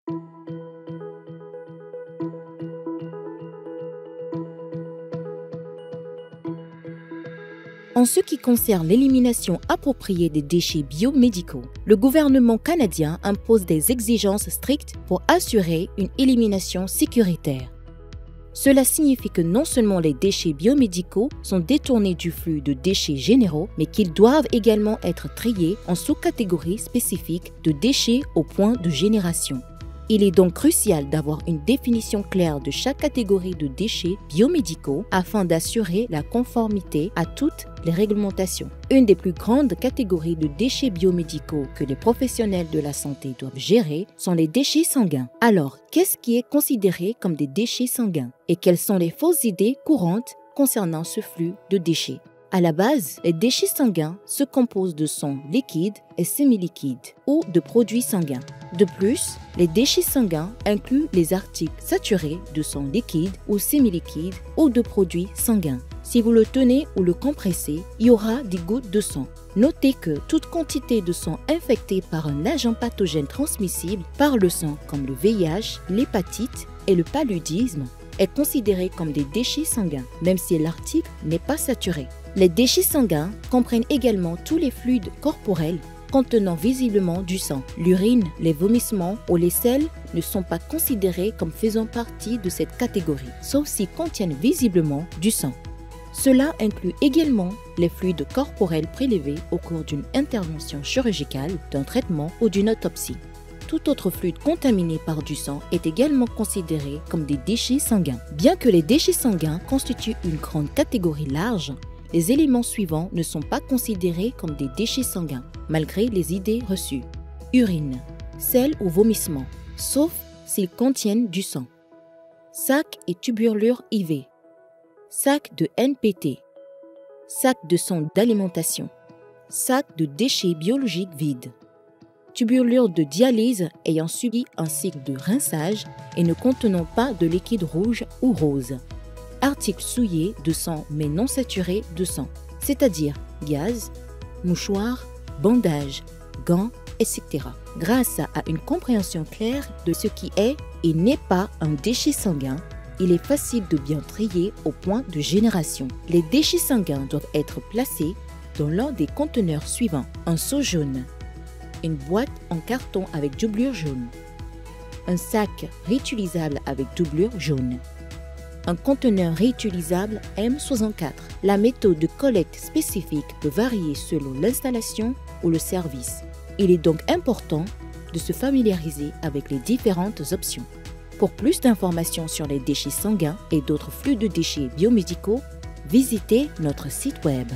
En ce qui concerne l'élimination appropriée des déchets biomédicaux, le gouvernement canadien impose des exigences strictes pour assurer une élimination sécuritaire. Cela signifie que non seulement les déchets biomédicaux sont détournés du flux de déchets généraux, mais qu'ils doivent également être triés en sous-catégories spécifiques de déchets au point de génération. Il est donc crucial d'avoir une définition claire de chaque catégorie de déchets biomédicaux afin d'assurer la conformité à toutes les réglementations. Une des plus grandes catégories de déchets biomédicaux que les professionnels de la santé doivent gérer sont les déchets sanguins. Alors, qu'est-ce qui est considéré comme des déchets sanguins? Et quelles sont les fausses idées courantes concernant ce flux de déchets? À la base, les déchets sanguins se composent de sang liquide et semi-liquide ou de produits sanguins. De plus, les déchets sanguins incluent les articles saturés de sang liquide ou semi-liquide ou de produits sanguins. Si vous le tenez ou le compressez, il y aura des gouttes de sang. Notez que toute quantité de sang infecté par un agent pathogène transmissible par le sang comme le VIH, l'hépatite et le paludisme est considéré comme des déchets sanguins, même si l'article n'est pas saturé. Les déchets sanguins comprennent également tous les fluides corporels contenant visiblement du sang. L'urine, les vomissements ou les selles ne sont pas considérés comme faisant partie de cette catégorie, sauf s'ils contiennent visiblement du sang. Cela inclut également les fluides corporels prélevés au cours d'une intervention chirurgicale, d'un traitement ou d'une autopsie. Tout autre fluide contaminé par du sang est également considéré comme des déchets sanguins. Bien que les déchets sanguins constituent une grande catégorie large, les éléments suivants ne sont pas considérés comme des déchets sanguins, malgré les idées reçues. Urine, sel ou vomissement, sauf s'ils contiennent du sang. Sac et tubulure IV. Sac de NPT. Sac de sang d'alimentation. Sac de déchets biologiques vides. Tubulure de dialyse ayant subi un cycle de rinçage et ne contenant pas de liquide rouge ou rose. Articles souillés de sang mais non saturés de sang, c'est-à-dire gaz, mouchoirs, bandages, gants, etc. Grâce à une compréhension claire de ce qui est et n'est pas un déchet sanguin, il est facile de bien trier au point de génération. Les déchets sanguins doivent être placés dans l'un des conteneurs suivants. Un seau jaune, une boîte en carton avec doublure jaune, un sac réutilisable avec doublure jaune, un conteneur réutilisable M64. La méthode de collecte spécifique peut varier selon l'installation ou le service. Il est donc important de se familiariser avec les différentes options. Pour plus d'informations sur les déchets sanguins et d'autres flux de déchets biomédicaux, visitez notre site web.